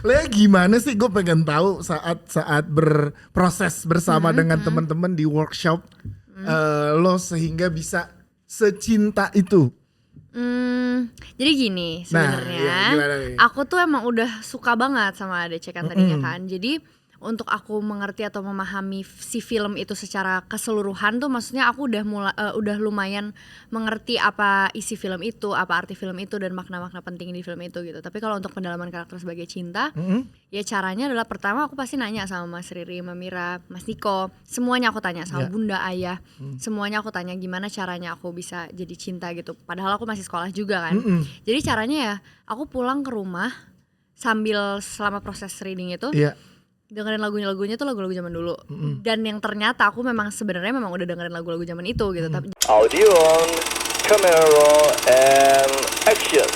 Lea gimana sih, gue pengen tahu saat berproses bersama dengan teman-teman di workshop lo sehingga bisa secinta itu. Jadi gini Nah, sebenarnya, iya, gimana nih? aku tuh emang udah suka banget sama ADC kan tadinya kan. Jadi untuk aku mengerti atau memahami si film itu secara keseluruhan tuh maksudnya aku udah lumayan mengerti apa isi film itu, apa arti film itu dan makna-makna penting di film itu gitu. Tapi kalau untuk pendalaman karakter sebagai cinta, ya caranya adalah pertama aku pasti nanya sama Mas Riri, Mbak Mira, Mas Niko, semuanya aku tanya sama Bunda, Ayah, semuanya aku tanya gimana caranya aku bisa jadi cinta gitu. Padahal aku masih sekolah juga kan. Jadi caranya ya aku pulang ke rumah sambil selama proses reading itu dengerin lagunya tuh lagu-lagu zaman dulu. Dan yang ternyata aku sebenarnya memang udah dengerin lagu-lagu zaman itu gitu. Tapi Audio on, camera and action.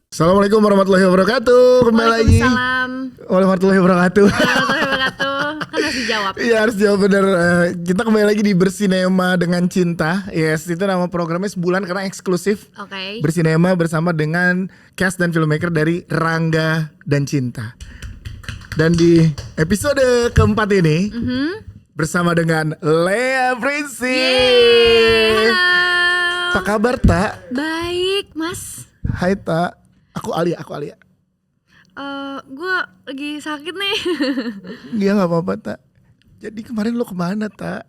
Assalamualaikum warahmatullahi wabarakatuh. Kembali lagi. Waalaikumsalam Warahmatullahi wabarakatuh. warahmatullahi wabarakatuh. Kan harus dijawab. Iya, harus jawab bener. Kita kembali lagi di Bersinema dengan Cinta. Yes, itu nama programnya sebulan karena eksklusif. Oke. Bersinema bersama dengan cast dan filmmaker dari Rangga dan Cinta. Dan di episode keempat ini bersama dengan Lea Prinsi. Yeay, Apa halo. kabar, Tak? Baik, Mas. Hai, Tak. Aku Alia. Gue lagi sakit nih. Iya, nggak apa-apa, Tak. Jadi kemarin lo kemana, Tak?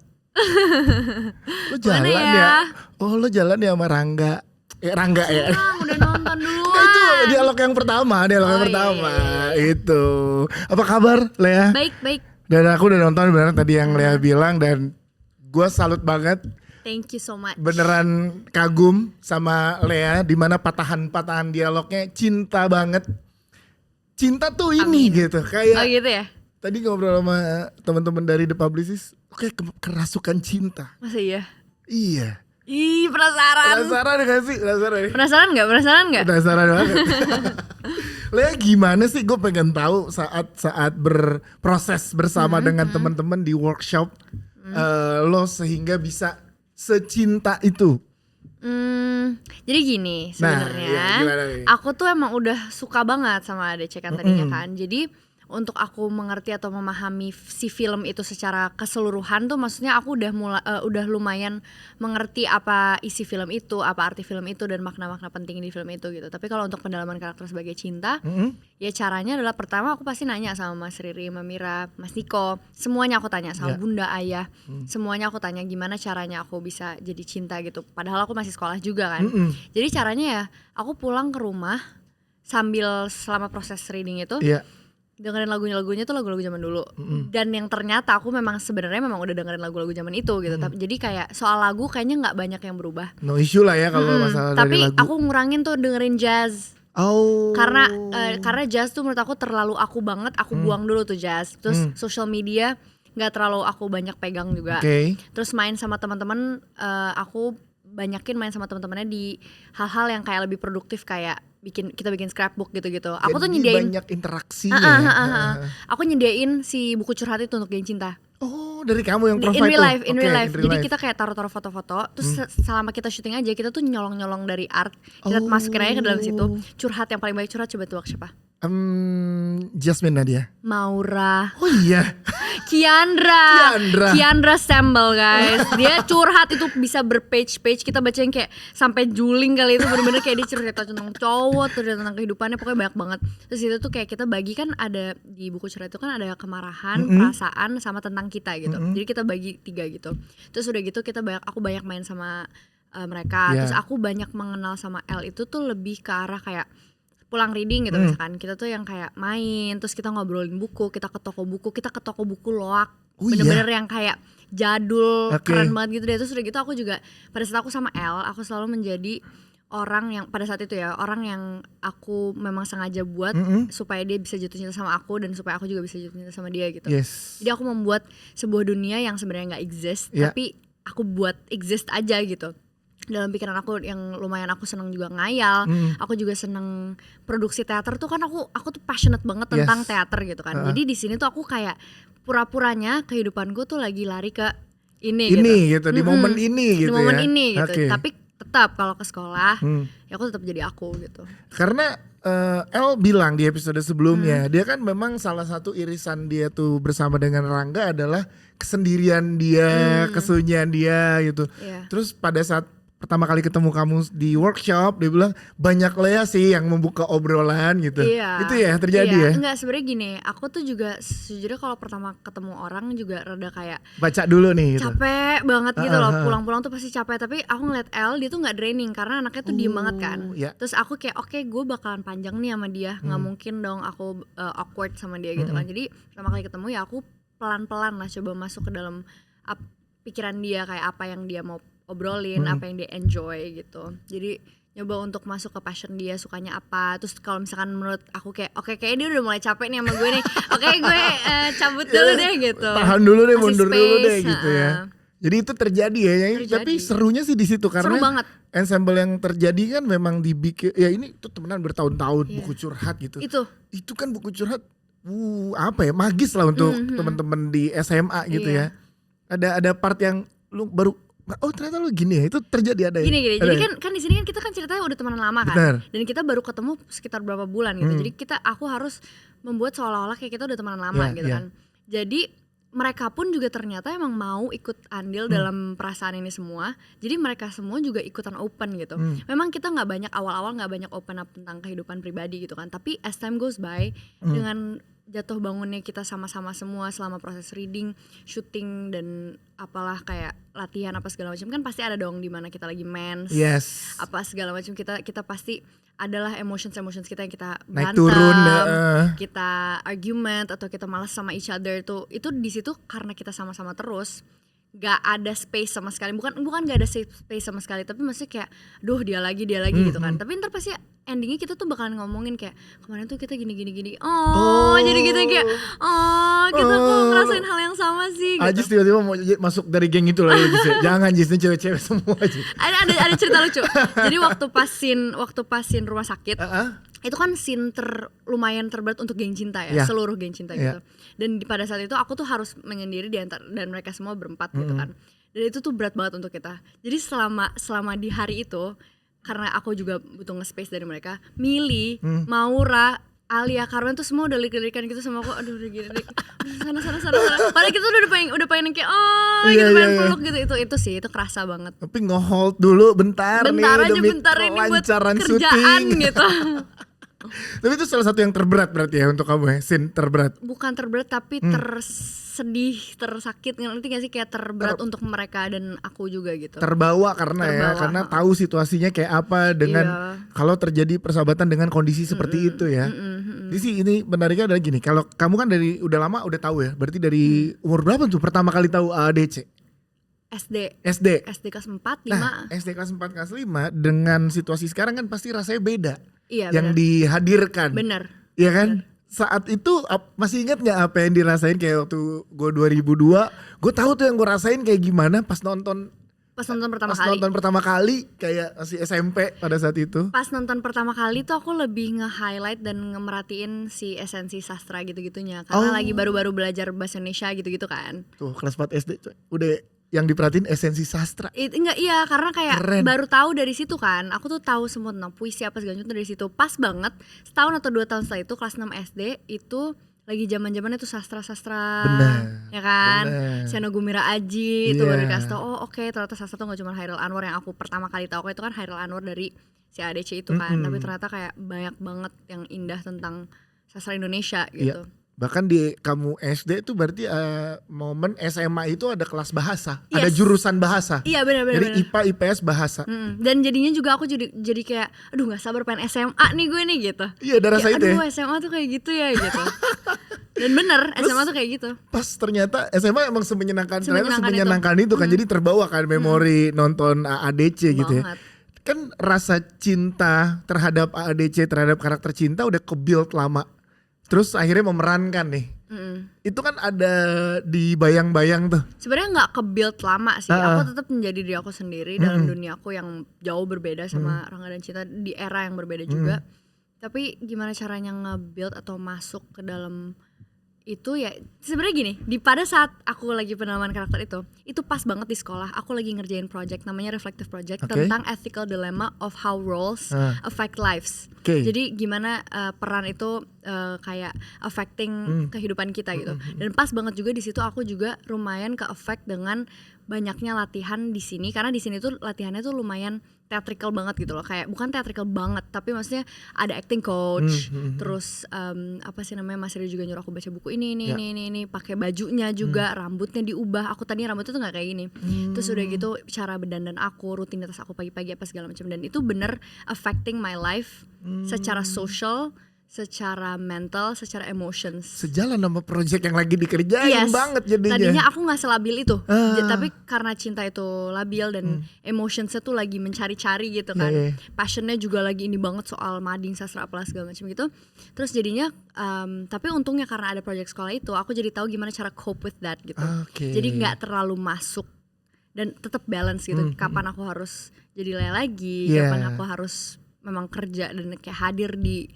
Lo jalan ya? Oh, lo jalan ya sama Rangga. Rangga ya. Udah nonton duluan. Nah, itu dialog yang pertama, itu. Apa kabar, Lea? Baik. Dan aku udah nonton beneran tadi yang Lea bilang dan gue salut banget. Thank you so much. Beneran kagum sama Lea di mana patahan-patahan dialognya cinta banget. Cinta tuh ini gitu, kayak Oh gitu ya? tadi ngobrol sama teman-teman dari The Publicist, kayak kerasukan cinta. Masa iya? Iya. Ih, penasaran. Penasaran gak sih? Penasaran nggak? Penasaran banget. Lea gimana sih? Gue pengen tahu saat berproses bersama dengan teman-teman di workshop lo sehingga bisa secinta itu. Jadi gini sebenarnya, iya, gimana nih? aku tuh emang udah suka banget sama ADC kan tadinya kan. Jadi untuk aku mengerti atau memahami si film itu secara keseluruhan tuh maksudnya aku udah lumayan mengerti apa isi film itu, apa arti film itu dan makna-makna penting di film itu gitu. Tapi kalau untuk pendalaman karakter sebagai cinta, ya caranya adalah pertama aku pasti nanya sama Mas Riri, Mbak Mira, Mas Niko, semuanya aku tanya sama Bunda, Ayah, semuanya aku tanya gimana caranya aku bisa jadi cinta gitu. Padahal aku masih sekolah juga kan. Jadi caranya ya aku pulang ke rumah sambil selama proses reading itu dengerin lagunya tuh lagu-lagu zaman dulu. Dan yang ternyata aku sebenarnya memang udah dengerin lagu-lagu zaman itu gitu. Tapi jadi kayak soal lagu kayaknya nggak banyak yang berubah. No issue lah ya kalau masalah Tapi dari lagu. aku ngurangin tuh dengerin jazz. Oh. Karena jazz tuh menurut aku terlalu aku banget. Aku buang dulu tuh jazz. Terus social media nggak terlalu aku banyak pegang juga. Terus main sama teman-teman, aku banyakin main sama teman-temannya di hal-hal yang kayak lebih produktif kayak kita bikin scrapbook gitu-gitu. Aku tuh nyediain banyak interaksinya. Aku nyediain si buku curhat itu untuk Geng Cinta. Oh, dari kamu yang provide in real tuh? life, in Oke, real life. in real Jadi life. kita kayak taruh foto-foto. Terus selama kita syuting aja kita tuh nyolong-nyolong dari art. Kita masukin aja ke dalam situ. Curhat yang paling baik curhat coba tebak siapa? Jasmine Nadia. Maura. Oh iya. Kiandra Sambel guys. Dia curhat itu bisa berpage-page. Kita bacain kayak sampai juling kali itu, bener-bener kayak dia cerita tentang cowok, tentang kehidupannya, pokoknya banyak banget. Terus itu tuh kayak kita bagi kan ada di buku cerita itu kan ada kemarahan, perasaan sama tentang kita gitu. Jadi kita bagi 3 gitu. Terus udah gitu aku banyak main sama mereka. Terus aku banyak mengenal sama L itu tuh lebih ke arah kayak pulang reading gitu misalkan. Kita tuh yang kayak main, terus kita ngobrolin buku, kita ke toko buku loak. Bener-bener yang kayak jadul, keren banget gitu deh. Terus udah gitu aku juga pada saat aku sama L, aku selalu menjadi orang yang pada saat itu ya, orang yang aku memang sengaja buat supaya dia bisa jatuh cinta sama aku dan supaya aku juga bisa jatuh cinta sama dia gitu. Jadi aku membuat sebuah dunia yang sebenarnya nggak exist, tapi aku buat exist aja gitu. Dalam pikiran aku yang lumayan aku seneng juga ngayal, aku juga seneng produksi teater tuh kan aku tuh passionate banget tentang teater gitu kan. Jadi di sini tuh aku kayak pura-puranya kehidupanku tuh lagi lari ke ini gitu. Di momen ini gitu. Di momen ini gitu. Tapi tetap kalau ke sekolah ya aku tetap jadi aku gitu. Karena El bilang di episode sebelumnya, dia kan memang salah satu irisan dia tuh bersama dengan Rangga adalah kesendirian dia, kesunyian dia gitu. Iya. Terus pada saat pertama kali ketemu kamu di workshop, dia bilang banyak Lea sih yang membuka obrolan gitu. Iya. Itu ya terjadi ya? Enggak, sebenarnya gini, aku tuh juga sejujurnya kalau pertama ketemu orang juga rada kayak Baca dulu nih gitu. capek banget gitu loh, pulang-pulang tuh pasti capek. Tapi aku ngeliat Elle, dia tuh nggak draining karena anaknya tuh diem banget kan. Ya. Terus aku kayak oke, gue bakalan panjang nih sama dia, nggak mungkin dong aku awkward sama dia gitu kan. Jadi pertama kali ketemu ya aku pelan-pelan lah coba masuk ke dalam pikiran dia, kayak apa yang dia mau obrolin, apa yang dia enjoy gitu. Jadi nyoba untuk masuk ke passion dia, sukanya apa. Terus kalau misalkan menurut aku kayak oke, kayaknya dia udah mulai capek nih sama gue nih. Oke, gue cabut dulu deh gitu. Tahan dulu deh, Kasih mundur dulu deh space, gitu ya. Jadi itu terjadi ya, Terjadi. tapi serunya sih di situ karena Seru banget. ensemble yang terjadi kan memang dibikin ya ini tuh temenan bertahun-tahun, Iya. buku curhat gitu. Itu Kan buku curhat apa ya, magis lah untuk teman-teman di SMA gitu Iya. ya. Ada part yang lu baru ternyata lu gini ya, itu terjadi ada ya? gini. Ada Jadi ya? kan di sini kan kita kan ceritanya udah temenan lama kan. Benar. Dan kita baru ketemu sekitar berapa bulan gitu. Jadi aku harus membuat seolah-olah kayak kita udah temenan lama Iya, gitu iya. kan. Jadi mereka pun juga ternyata emang mau ikut andil dalam perasaan ini semua. Jadi mereka semua juga ikutan open gitu. Memang kita nggak banyak awal-awal nggak banyak open up tentang kehidupan pribadi gitu kan. Tapi as time goes by dengan jatuh bangunnya kita sama-sama semua selama proses reading, shooting dan apalah kayak latihan apa segala macam kan pasti ada dong di mana kita lagi mens. Yes. Apa segala macam kita pasti adalah emotions kita yang kita Naik berantem, turun, kita argument atau kita malas sama each other tuh itu di situ karena kita sama-sama terus gak ada space sama sekali, bukan gak ada space sama sekali, tapi maksudnya kayak duh dia lagi gitu kan. Tapi ntar pasti endingnya kita tuh bakalan ngomongin kayak kemarin tuh kita gini jadi gitu kayak kita kok ngerasain hal yang sama sih gitu. Ajis tiba-tiba mau masuk dari geng itu lah ya, Jis, ya. Jangan Jis, ini cewek-cewek semua Jis. ada cerita lucu. Jadi waktu pasin rumah sakit itu kan scene lumayan terberat untuk geng cinta ya, seluruh geng cinta gitu. Dan pada saat itu aku tuh harus menyendiri dan mereka semua berempat gitu kan. Dan itu tuh berat banget untuk kita. Jadi selama di hari itu karena aku juga butuh nge-space dari mereka, Mili, Maura, Alia, Carmen tuh semua udah lirik-lirikan gitu sama aku. Aduh udah gini sana. Padahal kita udah pengen kayak gitu pengen peluk gitu. Itu sih itu kerasa banget. Tapi nge-hold dulu bentar nih demi bentar ini buat kelancaran kerjaan syuting. gitu. Tapi itu salah satu yang terberat berarti ya untuk kamu ya, scene terberat. Bukan terberat tapi tersedih, tersakit, ngerti gak sih, kayak terberat untuk mereka dan aku juga gitu. Terbawa karena karena tahu situasinya kayak apa dengan kalau terjadi persahabatan dengan kondisi seperti itu ya. Jadi sih ini menariknya adalah gini, kalau kamu kan dari udah lama udah tahu ya, berarti dari umur berapa tuh pertama kali tahu AADC? SD kelas 4, 5. Nah, SD kelas 4 kelas 5 dengan situasi sekarang kan pasti rasanya beda. Iya, yang dihadirkan. Bener. Iya kan? Saat itu masih ingat gak apa yang dirasain kayak waktu gue 2002, gue tahu tuh yang gue rasain kayak gimana pas nonton pertama kali kayak masih SMP pada saat itu. Pas nonton pertama kali tuh aku lebih nge-highlight dan ngemerhatiin si esensi sastra gitu-gitunya karena lagi baru-baru belajar bahasa Indonesia gitu-gitu kan. Tuh kelas 4 SD udah yang diperhatiin esensi sastra. Iya karena kayak Keren. baru tahu dari situ kan. Aku tuh tahu semua tentang puisi apa segala macam dari situ. Pas banget setahun atau 2 tahun setelah itu kelas 6 SD itu lagi zaman-zamannya tuh sastra. Bener. Ya kan? Bener. Siano Gumira Aji itu Iya. baru dikasih tau. Oke, ternyata sastra tuh gak cuma Hairil Anwar yang aku pertama kali tahu. Itu kan Hairil Anwar dari si ADC itu kan. Tapi ternyata kayak banyak banget yang indah tentang sastra Indonesia gitu. Iya. Bahkan di kamu SD itu berarti momen SMA itu ada kelas bahasa, ada Yes. jurusan bahasa. Iya benar. Jadi IPA IPS bahasa. Dan jadinya juga aku jadi kayak aduh nggak sabar pengen SMA nih gue nih gitu. Iya, ada rasa itu ya. Aduh SMA tuh kayak gitu ya gitu. Dan bener SMA tuh kayak gitu. Pas ternyata SMA emang semenyenangkan Semenyenangkan itu kan. Jadi terbawa kan memori nonton AADC gitu ya. Banget. Kan rasa cinta terhadap AADC, terhadap karakter cinta udah ke-build lama. Terus akhirnya memerankan nih. Itu kan ada di bayang-bayang tuh. Sebenarnya nggak ke-build lama sih. Aku tetap menjadi diri aku sendiri dalam dunia aku yang jauh berbeda sama Rangga dan Cinta di era yang berbeda juga. Tapi gimana caranya nge-build atau masuk ke dalam itu ya sebenarnya gini, pada saat aku lagi penanaman karakter itu pas banget di sekolah. Aku lagi ngerjain project namanya reflective project tentang ethical dilemma of how roles affect lives. Jadi gimana peran itu kayak affecting kehidupan kita gitu. Dan pas banget juga di situ aku juga lumayan ke affect dengan banyaknya latihan di sini, karena di sini tuh latihannya tuh lumayan theatrical banget gitu loh, kayak bukan theatrical banget tapi maksudnya ada acting coach, terus apa sih namanya, Mas Rio juga nyuruh aku baca buku ini, pakai bajunya juga, rambutnya diubah, aku tadinya rambutnya tuh nggak kayak gini, terus udah gitu cara berdandan aku, rutinitas aku pagi-pagi apa segala macam, dan itu bener affecting my life secara social, secara mental, secara emotions. Sejalan sama project yang lagi dikerjain banget jadinya. Tadinya aku gak selabil itu, tapi karena cinta itu labil dan emotionsnya tuh lagi mencari-cari gitu kan. Passionnya juga lagi ini banget soal mading, sastra, apalah segala macam gitu. Terus jadinya, tapi untungnya karena ada project sekolah itu, aku jadi tahu gimana cara cope with that gitu. Jadi gak terlalu masuk dan tetap balance gitu. Kapan aku harus jadi lele lagi, kapan aku harus memang kerja dan kayak hadir di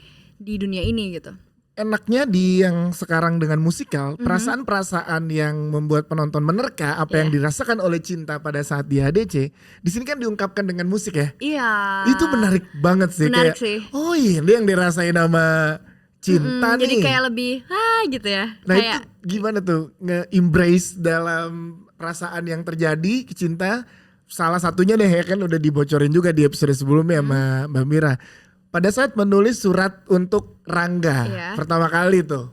dunia ini gitu. Enaknya di yang sekarang dengan musikal, perasaan-perasaan yang membuat penonton menerka apa yang dirasakan oleh Cinta pada saat di HDC, di sini kan diungkapkan dengan musik ya. Iya. Itu menarik banget sih. Menarik kayak, sih. Oh iya, dia yang dirasain sama Cinta nih. Jadi kayak lebih gitu ya. Nah kayak, itu gimana tuh nge-embrace dalam perasaan yang terjadi ke Cinta. Salah satunya deh ya kan udah dibocorin juga di episode sebelumnya sama Mbak Mira. Pada saat menulis surat untuk Rangga pertama kali tuh,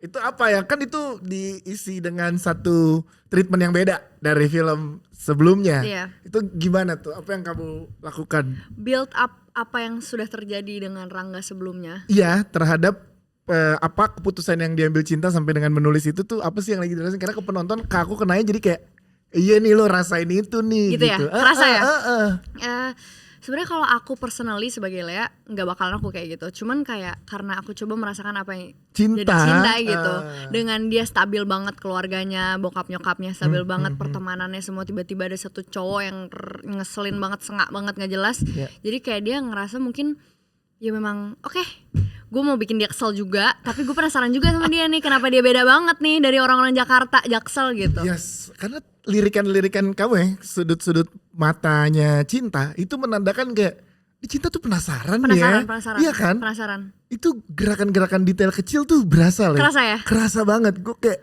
itu apa ya, kan itu diisi dengan satu treatment yang beda dari film sebelumnya. Itu gimana tuh, apa yang kamu lakukan? Build up apa yang sudah terjadi dengan Rangga sebelumnya. Iya, terhadap apa keputusan yang diambil Cinta sampai dengan menulis itu tuh apa sih yang lagi dirasain, karena ke penonton, ke aku kenanya jadi kayak iya nih lo rasain itu nih gitu. Ya, kerasa ya. Sebenarnya kalau aku personally sebagai Lea nggak bakalan aku kayak gitu. Cuman kayak karena aku coba merasakan apa yang jadi cinta gitu. Dengan dia stabil banget keluarganya, bokap nyokapnya stabil banget, pertemanannya semua, tiba-tiba ada satu cowok yang ngeselin banget, sengak banget, nggak jelas. Jadi kayak dia ngerasa mungkin ya memang oke, gue mau bikin dia kesel juga, tapi gue penasaran juga sama dia nih, kenapa dia beda banget nih dari orang-orang Jakarta, Jaksel gitu. Yes, karena lirikan-lirikan kamu ya, sudut-sudut matanya Cinta itu menandakan kayak Cinta tuh penasaran ya. Iya kan? Penasaran. Itu gerakan-gerakan detail kecil tuh berasa lah. Kerasa ya? Kerasa banget. Gue kayak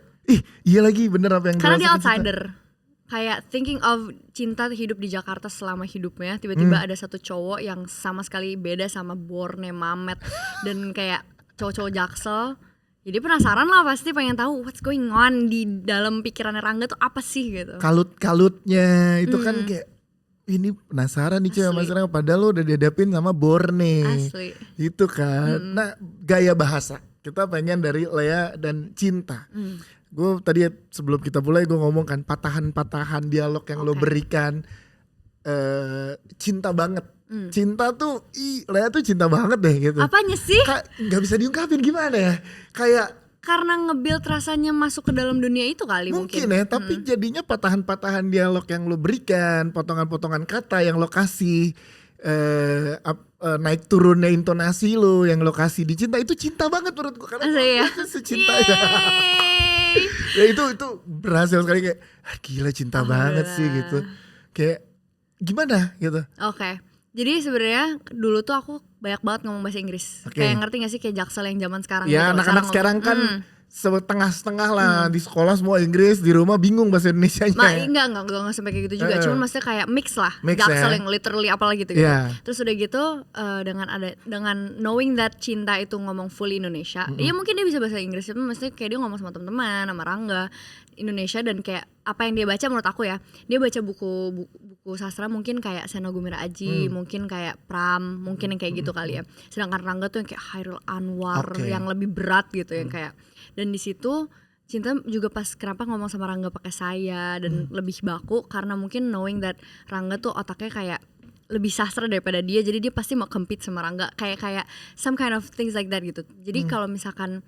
iya lagi bener apa yang karena dia outsider. Kayak thinking of Cinta hidup di Jakarta selama hidupnya, tiba-tiba ada satu cowok yang sama sekali beda sama Borne, Mamet dan kayak cowok-cowok Jaksel. Jadi penasaran lah, pasti pengen tahu what's going on di dalam pikirannya Rangga tuh apa sih gitu. Kalut-kalutnya itu kan kayak ini penasaran nih cewek Mas Rangga, padahal lo udah dihadapin sama Borne. Asli. Itu kan. Nah, gaya bahasa kita pengen dari Lea dan Cinta. Gue tadi sebelum kita mulai gue ngomong kan patahan-patahan dialog yang lo berikan cinta banget. Cinta tuh, Lea tuh cinta banget deh gitu. Apanya sih? Gak bisa diungkapin gimana ya. Kayak karena nge-build rasanya masuk ke dalam dunia itu kali mungkin. Ya, tapi jadinya patahan-patahan dialog yang lo berikan, potongan-potongan kata yang lo kasih, naik turunnya intonasi lo yang lo kasih di Cinta, itu cinta banget menurutku. Karena itu secinta ya itu berhasil sekali, kayak gila cinta banget sih gitu. Kayak gimana gitu. Jadi sebenarnya dulu tuh aku banyak banget ngomong bahasa Inggris. Kayak ngerti gak sih kayak Jaksel yang zaman sekarang gitu. Ya anak-anak sekarang kan setengah-setengah lah, di sekolah semua Inggris, di rumah bingung bahasa Indonesianya. Enggak sampai kayak gitu juga. Cuman maksudnya kayak mix lah. Jaksel yang literally apalah gitu. Terus udah gitu dengan knowing that Cinta itu ngomong fully Indonesia. Iya mungkin dia bisa bahasa Inggris, tapi maksudnya kayak dia ngomong sama teman-teman, sama Rangga Indonesia, dan kayak apa yang dia baca menurut aku ya, dia baca buku sastra mungkin kayak Seno Gumira Aji, mungkin kayak Pram, mungkin yang kayak gitu kali ya. Sedangkan Rangga tuh yang kayak Hairil Anwar yang lebih berat gitu, yang kayak, dan di situ Cinta juga pas kenapa ngomong sama Rangga pakai saya dan lebih baku, karena mungkin knowing that Rangga tuh otaknya kayak lebih sastra daripada dia, jadi dia pasti mau compete sama Rangga, kayak some kind of things like that gitu. Jadi kalau misalkan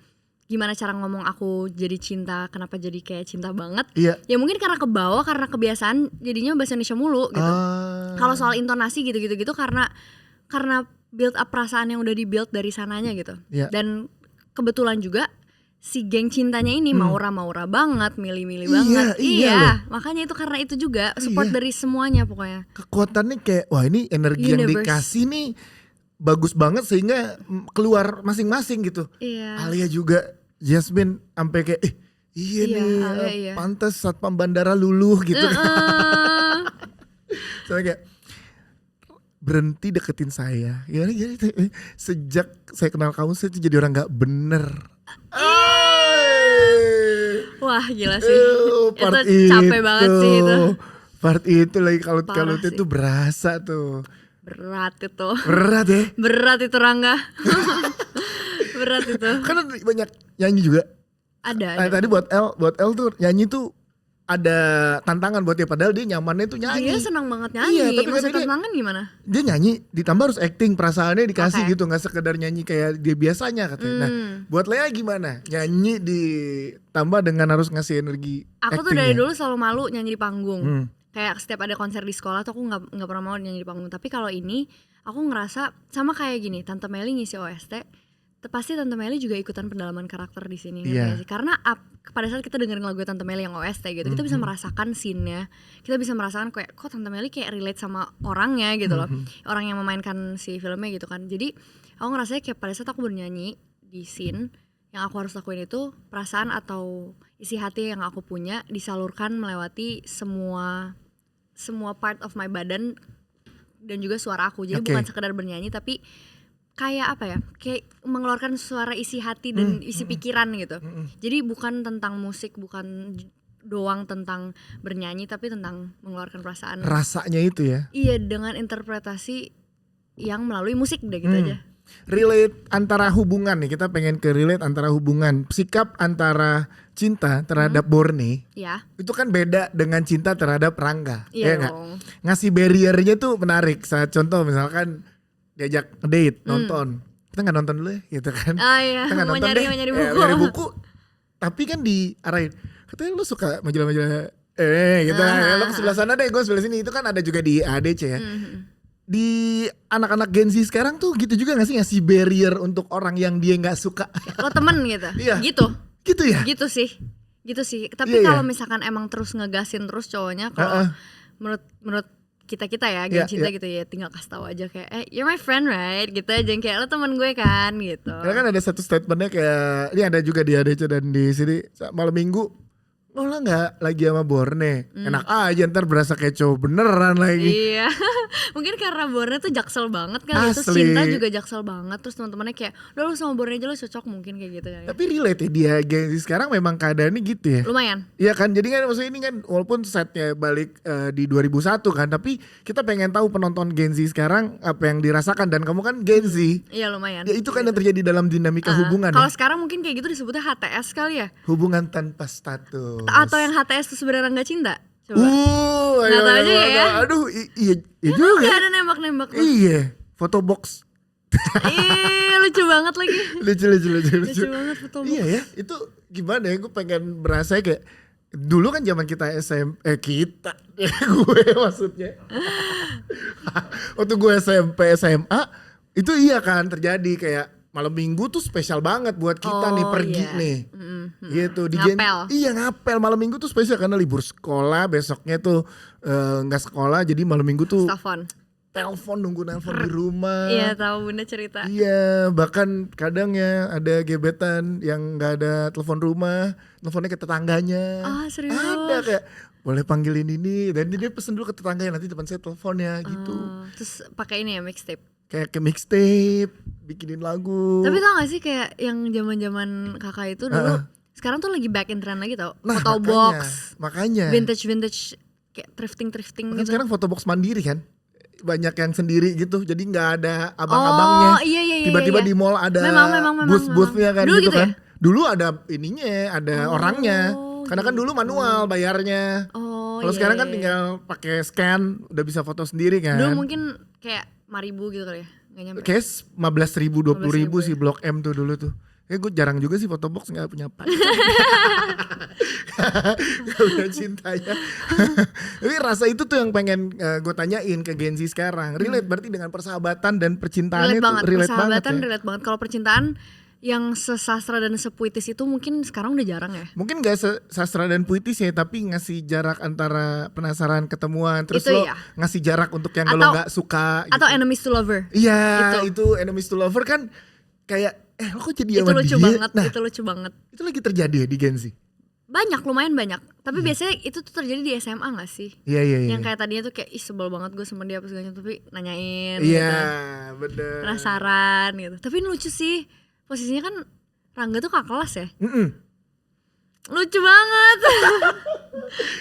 gimana cara ngomong aku jadi cinta, kenapa jadi kayak cinta banget, ya mungkin karena kebawa, karena kebiasaan jadinya bahasa Indonesia mulu gitu. Kalau soal intonasi gitu karena build up perasaan yang udah di build dari sananya gitu. Dan kebetulan juga si geng cintanya ini maura-maura banget, milih-milih banget. Iya loh. Makanya itu karena itu juga support dari semuanya pokoknya. Kekuatannya kayak wah ini energi yang Universe. dikasih nih bagus banget sehingga keluar masing-masing gitu. Iya. Alia juga, Jasmine sampai kayak iya Iya, nih Alia iya. pantas satpam bandara luluh gitu. Soalnya kayak berhenti deketin saya. Gimana sejak saya kenal kamu saya tuh jadi orang nggak bener. Wah gila sih. Itu capek banget sih itu. Part itu lagi Parah kalau sih. itu berasa tuh. Berat itu. Berat ya. Berat itu Rangga. Berat itu. Kan banyak nyanyi juga. Ada. Tadi buat L tuh nyanyi tuh ada tantangan buat dia padahal dia nyamannya tuh nyanyi. Dia senang banget nyanyi. Iya, tapi Maksud kan dia- tantangan gimana? Dia nyanyi ditambah harus acting, perasaannya dikasih Oke. gitu, nggak sekedar nyanyi kayak dia biasanya katanya. Nah, buat Lea gimana? Nyanyi ditambah dengan harus ngasih energi. Aku tuh dari actingnya. dulu selalu malu nyanyi di panggung. Hmm. Kayak setiap ada konser di sekolah tuh aku nggak pernah mau nyanyi di panggung. Tapi kalau ini aku ngerasa sama kayak gini. Tante Meli ngisi OST, pasti Tante Meli juga ikutan pendalaman karakter di sini. ngerti Iya. gak sih? Karena pada saat kita dengerin lagu Tante Meli yang OST gitu, kita bisa merasakan scene-nya. Kita bisa merasakan kayak kok Tante Meli kayak relate sama orangnya gitu loh. Orang yang memainkan si filmnya gitu kan. Jadi aku ngerasa kayak pada saat aku bernyanyi di scene, yang aku harus lakuin itu perasaan atau isi hati yang aku punya disalurkan melewati semua part of my badan dan juga suara aku. Jadi Oke. bukan sekedar bernyanyi tapi kayak apa ya? Kayak mengeluarkan suara isi hati dan isi pikiran gitu. Jadi bukan tentang musik, bukan doang tentang bernyanyi tapi tentang mengeluarkan perasaan. Rasanya itu ya. Iya, dengan interpretasi yang melalui musik deh gitu aja. Relate antara hubungan nih, kita pengen ke relate antara hubungan. Sikap antara cinta terhadap Borne Ya. itu kan beda dengan cinta terhadap Rangga. Iya ya nggak? dong. Ngasih barriernya tuh menarik. Saat contoh misalkan diajak date nonton, kita nggak nonton dulu ya gitu kan. Ah iya, Kita nggak mau nonton nyari deh. buku. Nyari buku. Tapi kan diarahin, katanya lu suka majalah-majalah gitu kan. Lo ke sebelah sana deh, gue sebelah sini. Itu kan ada juga di ADC ya. Di anak-anak Gen Z sekarang tuh gitu juga gak sih, ngasih barrier untuk orang yang dia gak suka. Lo temen gitu. Iya. Gitu. Gitu ya. Gitu sih. Gitu sih. Tapi Iya, kalau iya. misalkan emang terus ngegasin terus cowoknya, kalau menurut kita ya Iya, geng cinta iya. gitu ya, tinggal kasih tahu aja kayak you're my friend right gitu aja, kayak lo temen gue kan gitu. Karena kan ada satu statementnya kayak, ini ada juga di ADC dan di sini, malam minggu lo lah gak lagi sama Borne, enak aja ntar berasa kayak cowok beneran lagi. Iya. Mungkin karena Borne tuh jaksel banget kali. Terus Asli. cinta juga jaksel banget. Terus teman-temannya kayak udah lu sama Borne aja lu cocok mungkin kayak gitu kali. Tapi relate ya, dia Gen Z sekarang memang keadaannya gitu ya. Lumayan. Iya kan, jadi kan maksudnya ini kan walaupun setnya balik di 2001 kan, tapi kita pengen tahu penonton Gen Z sekarang apa yang dirasakan, dan kamu kan Gen Z. Iya lumayan. Ya itu kan yang terjadi dalam dinamika hubungan Kalau ya. sekarang mungkin kayak gitu disebutnya HTS kali ya. Hubungan tanpa status. Atau yang HTS itu sebenarnya nggak cinta. Coba. Ayo, tahu ayo, juga ayo. ya. Aduh, iya juga. Nggak ada nembak-nembak tuh. Iya, foto box. Ih, lucu banget lagi. Lucu. Lucu banget foto box. Iya ya, itu gimana ya, gue pengen berasa kayak dulu kan zaman kita kita gue maksudnya. Waktu gue SMP SMA itu iya kan terjadi kayak malam minggu tuh spesial banget buat kita nih Oh, pergi iya. nih. Gitu di Ngapel. Iya ngapel malam minggu tuh spesial karena libur sekolah, besoknya tuh nggak sekolah, jadi malam minggu tuh Telepon. telepon, nunggu nelpon di rumah. Iya tahu bunda cerita. Iya, bahkan kadang ya ada gebetan yang nggak ada telepon rumah, teleponnya ke tetangganya. Ah, serius? Ada kayak boleh panggilin ini, dan dia pesen dulu ke tetangganya, nanti depan saya teleponnya gitu. Terus pakai ini ya mixtape. Kayak ke mixtape, bikinin lagu. Tapi tau gak sih kayak yang zaman-zaman kakak itu dulu, sekarang tuh lagi back in trend lagi tau. Nah, Photo box, makanya. vintage kayak thrifting Kan gitu. sekarang foto box mandiri kan, banyak yang sendiri gitu, jadi nggak ada abang-abangnya. Oh iya. Tiba-tiba iya. di mall ada Memang. booth-boothnya kan Dulu gitu gitu kan. ya? Dulu ada ininya, ada orangnya. Karena kan gitu. dulu manual bayarnya. Oh Kalau iya, sekarang kan iya. tinggal pakai scan, udah bisa foto sendiri kan. Dulu mungkin kayak 5.000 gitu kali ya, nggak nyampe. Kayak 15.000, 20.000 15.000 sih Blok M tuh dulu tuh. Gue jarang juga sih foto box, gak punya pacar. Gak punya cintanya. Tapi rasa itu tuh yang pengen gue tanyain ke Gen Z sekarang. Relate berarti dengan persahabatan dan percintaannya Relate tuh banget, relate persahabatan banget ya. relate banget. Kalau percintaan yang sesastra dan sepuitis itu mungkin sekarang udah jarang ya. Mungkin gak sastra dan puitis ya, tapi ngasih jarak antara penasaran ketemuan. Terus Itu lo ya. ngasih jarak untuk yang Atau- lo gak suka Atau gitu. enemies to lover. Iya, itu enemies to lover kan kayak lo kok jadi Itu sama lucu dia? banget, Nah, itu lucu banget. itu lagi terjadi ya di Gen Z? Banyak, lumayan banyak. Tapi biasanya itu tuh terjadi di SMA gak sih? Iya. Yang kayak tadinya tuh kayak ih sebel banget gue sama dia apa segala macam, tapi nanyain Iya, gitu. bener. Penasaran gitu. Tapi ini lucu sih. Posisinya kan Rangga tuh kakak kelas ya. Lucu banget.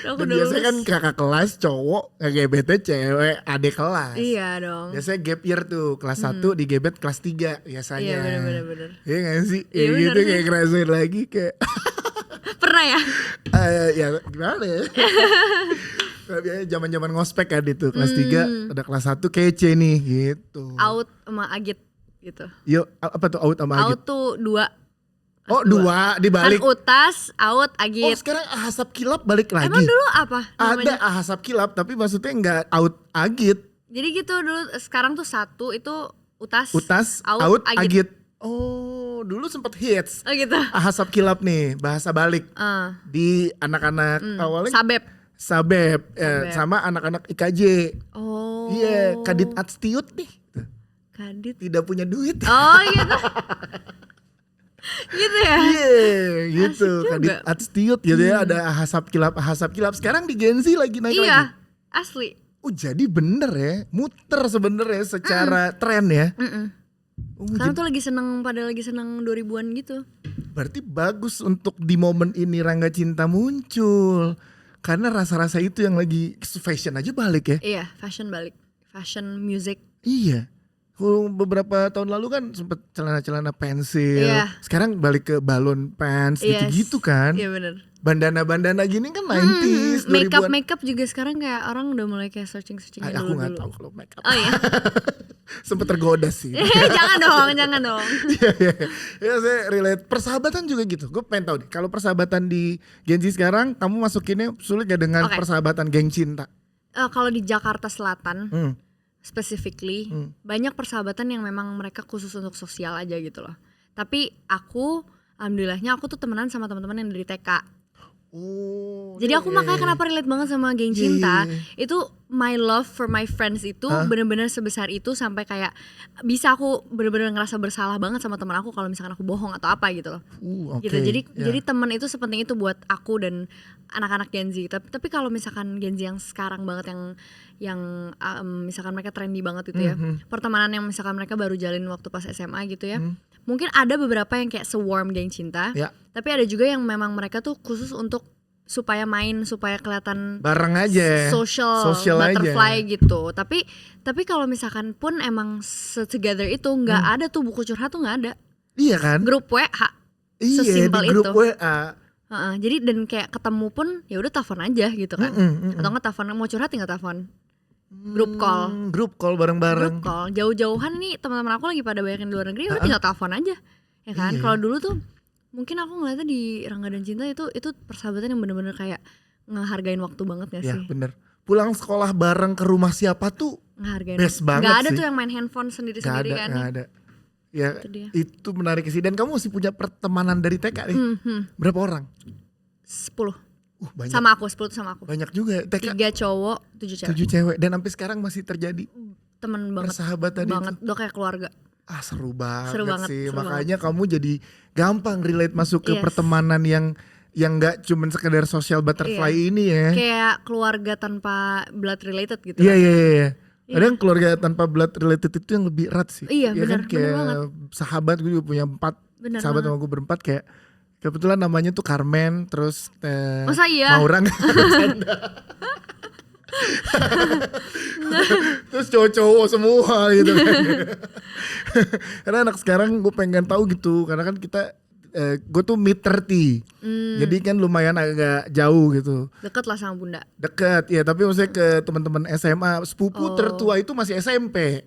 Aku Dan udah biasanya kan lulus. kakak kelas cowok, LGBT cewek, adik kelas. Iya dong. Biasanya gap year tuh, kelas 1 digebet kelas 3 biasanya. Iya bener. Iya gak sih? Iya, Kayak gitu bener. kayak ngerasain lagi kayak Pernah ya? ya gimana ya? Biasanya zaman-zaman ngospek kan itu kelas 3 ada kelas 1 kece nih gitu. Out sama Agit gitu. Yuk, apa tuh out sama Agit? Out tuh 2. Oh, 2 dibalik. Kan Utas, Out, Oh, Agit. sekarang Ahasap Kilap balik lagi. Emang dulu apa ada namanya? Ahasap Kilap tapi maksudnya enggak out Agit. Jadi gitu dulu, sekarang tuh 1 itu Utas, Out Agit. Oh, dulu sempet hits. Oh gitu. Ahasap Kilap nih, bahasa balik di anak-anak awalnya Sabep, sama anak-anak IKJ. Oh. Iya, Kadit Atstiut nih. Kadit. Tidak punya duit. Oh gitu. Gitu ya. Iya, gitu. Asik Kadit juga. Atstiut gitu ya, ada Ahasap Kilap. Sekarang di Gen Z lagi naik lagi. Iya, asli. Oh, jadi bener ya, muter sebenarnya secara tren ya. Oh, Sekarang tuh lagi seneng 2000-an gitu. berarti bagus untuk di momen ini Rangga Cinta muncul. Karena rasa-rasa itu yang lagi fashion aja balik ya. Iya, fashion balik. Fashion music. Iya. Beberapa tahun lalu kan sempet celana-celana pensil. Iya. Sekarang balik ke balon pants Yes. gitu-gitu kan. Iya bener. Bandana-bandana gini kan 90s, 2000-an. Makeup juga sekarang kayak orang udah mulai kayak searching Aku dulu. gak tahu kalau makeup. Oh iya. Sempet tergoda sih. jangan dong. Iya. Ya saya relate. Persahabatan juga gitu. Gue pengen tahu nih, kalau persahabatan di Gen Z sekarang, kamu masukinnya sulit gak dengan Oke. persahabatan geng cinta? Kalau di Jakarta Selatan, Hmm. specifically, banyak persahabatan yang memang mereka khusus untuk sosial aja gitu loh. Tapi alhamdulillahnya aku tuh temenan sama teman-teman yang dari TK. Oh. Jadi aku makanya kenapa relate banget sama geng cinta. Iya. Itu my love for my friends itu bener-bener sebesar itu sampai kayak bisa aku bener-bener ngerasa bersalah banget sama teman aku kalau misalkan aku bohong atau apa gitu loh. Oke. Gitu. Ya. Jadi teman itu sepenting itu buat aku dan anak-anak Gen Z. Tapi kalau misalkan Gen Z yang sekarang banget yang misalkan mereka trendy banget gitu ya. Pertemanan yang misalkan mereka baru jalin waktu pas SMA gitu ya. Mungkin ada beberapa yang kayak se-warm geng cinta. Ya. Tapi ada juga yang memang mereka tuh khusus untuk supaya kelihatan Bareng aja. social butterfly aja. gitu. Tapi kalau misalkan pun emang together itu nggak ada tuh buku curhat tuh nggak ada. Iya kan? Grup WA Iya, sesimpel di grup itu. WA. Jadi dan kayak ketemu pun ya udah telepon aja gitu kan. Atau nggak telepon, mau curhat tinggal telepon. Grup call. Grup call bareng-bareng. Grup call. Jauh-jauhan nih teman-teman aku lagi pada banyak yang di luar negeri, udah tinggal telepon aja. Ya kan? Iya. Kalau dulu tuh mungkin aku ngeliatnya di Rangga dan Cinta itu persahabatan yang bener-bener kayak ngehargain waktu banget gak Ya sih? bener. Pulang sekolah bareng ke rumah siapa tuh Ngehargain best waktu. banget Gak ada sih. tuh yang main handphone gak sendiri-sendiri ada, kan. gak ada. Ya Itu dia. itu menarik sih. Dan kamu masih punya pertemanan dari TK nih. Berapa orang? 10 Banyak. sama aku, 10 tuh sama aku. Banyak juga. TK 3 cowok, 7 cewek. 7 cewek. Dan sampai sekarang masih terjadi Temen banget. persahabatan Banget, itu. udah kayak keluarga. Seru banget, Seru banget, sih. seru Makanya kamu jadi gampang relate masuk ke Yes. pertemanan yang gak cuman sekedar social butterfly ini ya. Kayak keluarga tanpa blood related gitu. Iya. Kadang keluarga tanpa blood related itu yang lebih erat sih. Iya, Ya kan benar, kayak benar banget. sahabat, gue juga punya 4 Benar sahabat banget. sama gue berempat, kayak kebetulan namanya tuh Carmen, terus Masa iya? Maurang. Terus cowok-cowok semua gitu kan. Karena anak sekarang gue pengen tahu gitu, karena kan kita gue tuh mid-30, jadi kan lumayan agak jauh gitu. Deket lah sama bunda. Deket ya, tapi maksudnya ke teman-teman SMA, sepupu tertua itu masih SMP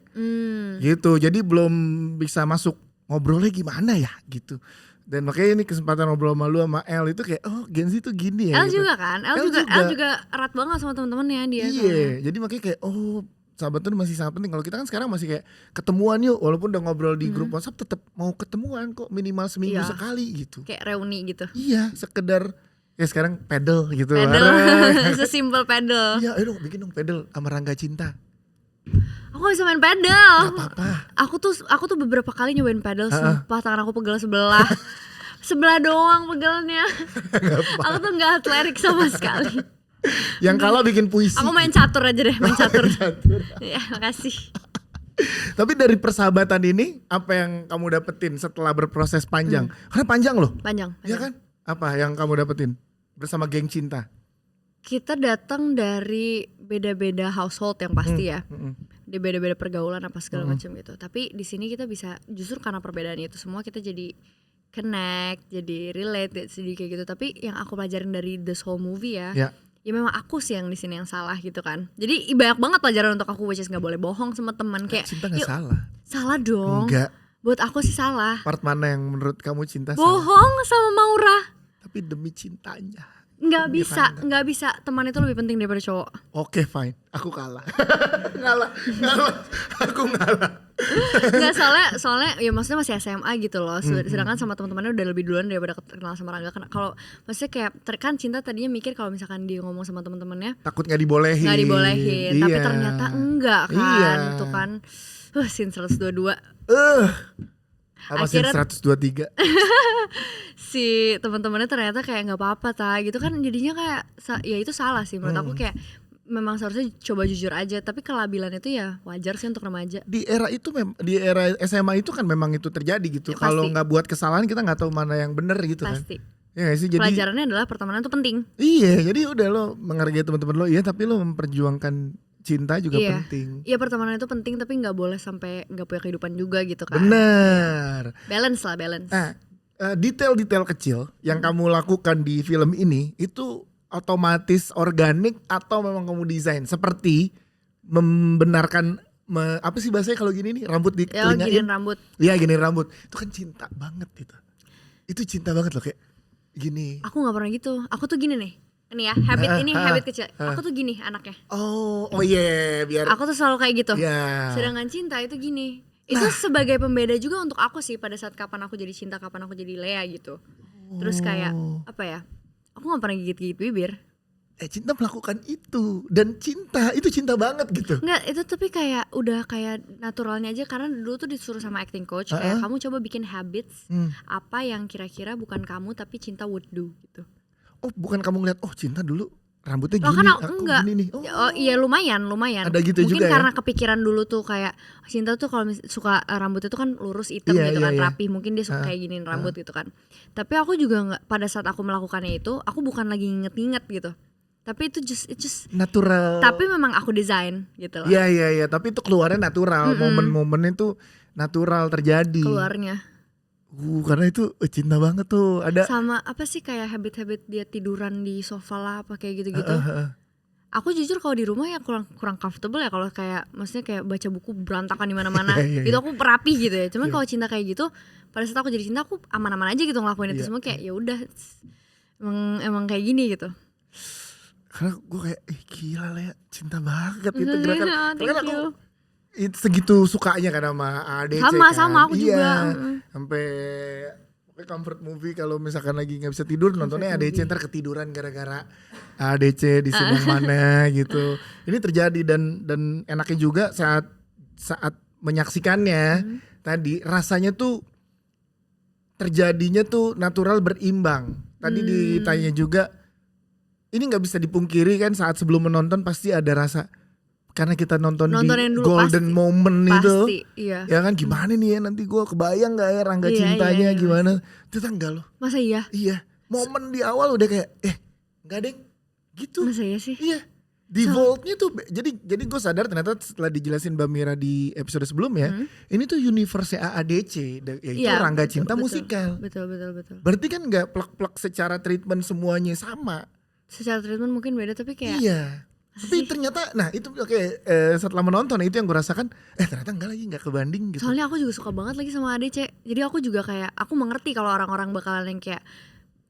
gitu, jadi belum bisa masuk ngobrolnya gimana ya gitu. Dan makanya ini kesempatan ngobrol sama lu sama El itu kayak Gen Z tuh gini ya El gitu. juga kan, El juga erat banget sama teman-temannya dia. Iya, jadi makanya kayak sahabat tuh masih sangat penting. Kalau kita kan sekarang masih kayak ketemuan yuk, walaupun udah ngobrol di grup WhatsApp tetap mau ketemuan kok, minimal seminggu Iya. sekali gitu. Kayak reuni gitu. Iya, sekedar ya sekarang pedal gitu. Pedal, Arah. sesimpel pedal. Iya, ayo dong bikin dong pedal sama Rangga Cinta. Aku bisa main pedal. Gak apa-apa. Aku tuh beberapa kali nyobain pedal, sumpah tangan aku pegel sebelah. Sebelah doang pegelnya. Aku tuh gak atletik sama sekali. Yang kalah bikin puisi. Aku main catur aja deh, main catur. Ya, makasih. Tapi dari persahabatan ini apa yang kamu dapetin setelah berproses panjang? Karena panjang loh. Panjang. Ya kan? Apa yang kamu dapetin bersama geng cinta? Kita datang dari beda-beda household yang pasti ya. Di beda-beda pergaulan apa segala macam gitu. Tapi di sini kita bisa justru karena perbedaan itu semua kita jadi connect, jadi relate, jadi kayak gitu. Tapi yang aku pelajarin dari this whole movie ya memang aku sih yang di sini yang salah gitu kan. Jadi banyak banget pelajaran untuk aku, which is nggak boleh bohong sama teman kayak. Cinta nggak salah. Salah dong. Enggak. Buat aku sih salah. Part mana yang menurut kamu cinta salah? Bohong sama Maura. Tapi demi cintanya. Nggak bisa. Teman itu lebih penting daripada cowok. Oke, fine. Aku kalah. ngalah. Aku ngalah. Nggak, soalnya ya maksudnya masih SMA gitu loh. Sedangkan sama teman-temannya udah lebih duluan daripada kenal sama Rangga. Kalau maksudnya kayak kan Cinta tadinya mikir kalau misalkan dia ngomong sama teman-temannya Takut nggak dibolehin. Iya. Tapi ternyata enggak kan. Iya. Itu kan scene 122. Apa sih Akhirnya 123? si teman-temannya ternyata kayak nggak apa-apa gitu kan, jadinya kayak ya itu salah sih menurut aku, kayak memang seharusnya coba jujur aja, tapi kelabilan itu ya wajar sih untuk remaja. Di era itu di era SMA itu kan memang itu terjadi gitu. Ya, kalau pasti. nggak buat kesalahan kita nggak tahu mana yang benar gitu Pasti. kan. Ya gak sih, jadi Pelajarannya adalah pertemanan itu penting. iya, jadi udah lo menghargai teman-teman lo, iya, tapi lo memperjuangkan cinta juga penting. Iya, pertemanan itu penting, tapi nggak boleh sampai nggak punya kehidupan juga gitu kan. Bener. Balance. Nah, detail-detail kecil yang kamu lakukan di film ini itu otomatis organik atau memang kamu desain? Seperti membenarkan apa sih bahasanya kalau gini nih, rambut Ya, dikelingain. giniin rambut. Iya, giniin rambut. Itu kan cinta banget gitu. Itu cinta banget loh, kayak gini. Aku nggak pernah gitu. Aku tuh gini nih. Ini ya, habit kecil. Aku tuh gini anaknya. Oh iya, biar Aku tuh selalu kayak gitu. ya. Sedangkan Cinta itu gini. Itu sebagai pembeda juga untuk aku sih, pada saat kapan aku jadi Cinta, kapan aku jadi Lea gitu. Terus kayak apa ya? Aku gak pernah gigit-gigit bibir. Cinta melakukan itu, dan cinta itu cinta banget gitu. Enggak, itu tapi kayak udah kayak naturalnya aja, karena dulu tuh disuruh sama acting coach kayak kamu coba bikin habits apa yang kira-kira bukan kamu tapi Cinta would do gitu. Oh, bukan kamu ngeliat, oh Cinta dulu rambutnya Loh, gini, kan aku enggak. gini nih. Oh iya, lumayan. Ada gitu mungkin juga ya? karena kepikiran dulu tuh kayak Cinta tuh kalau suka rambutnya tuh kan lurus hitam Iya, gitu kan, iya. rapi. Mungkin dia suka kayak giniin rambut gitu kan. Tapi aku juga nggak, pada saat aku melakukannya itu aku bukan lagi nginget-nginget gitu. Tapi itu just Natural. tapi memang aku desain gitu loh. Iya, tapi itu keluarnya natural. Momen-momen itu natural terjadi. Keluarnya. Karena itu cinta banget tuh. Ada Sama apa sih kayak habit-habit dia tiduran di sofa lah apa kayak gitu-gitu. Aku jujur kalau di rumah ya kurang comfortable ya, kalau kayak maksudnya kayak baca buku berantakan di mana-mana. Iya. Itu aku rapi gitu ya. Cuman kalau Cinta kayak gitu, pada saat aku jadi Cinta aku aman-aman aja gitu ngelakuin itu semua, kayak ya udah emang kayak gini gitu. karena gue kayak gila lah ya, cinta banget itu gerakan. Thank Karena you. itu segitu sukanya kan sama ADC Sama kan. aku juga. Sampai comfort movie kalau misalkan lagi nggak bisa tidur nontonnya ADC, ntar ketiduran gara-gara ADC di scene yang mana gitu. Ini terjadi dan enaknya juga saat menyaksikannya tadi rasanya tuh terjadinya tuh natural, berimbang. Tadi ditanya juga, ini nggak bisa dipungkiri kan, saat sebelum menonton pasti ada rasa, karena kita nonton di dulu, golden pasti. moment itu, Iya. ya kan, gimana nih ya nanti gue kebayang nggak ya Rangga Iya, cintanya iya, gimana. Ternyata enggak loh. Masa iya? Iya, momen di awal udah kayak enggak deh gitu. Masa iya sih? Iya, defaultnya tuh jadi gue sadar ternyata setelah dijelasin Mbak Mira di episode sebelumnya, ini tuh universe AADC, yaitu Iya, Rangga betul, Cinta betul. musikal. Betul. Berarti kan nggak plek-plek secara treatment semuanya sama. Secara treatment mungkin beda, tapi kayak Iya. Tapi ternyata, nah itu setelah menonton itu yang gue rasakan, ternyata nggak kebanding gitu. soalnya aku juga suka banget lagi sama ADC. Jadi aku juga kayak, aku mengerti kalau orang-orang bakalan yang kayak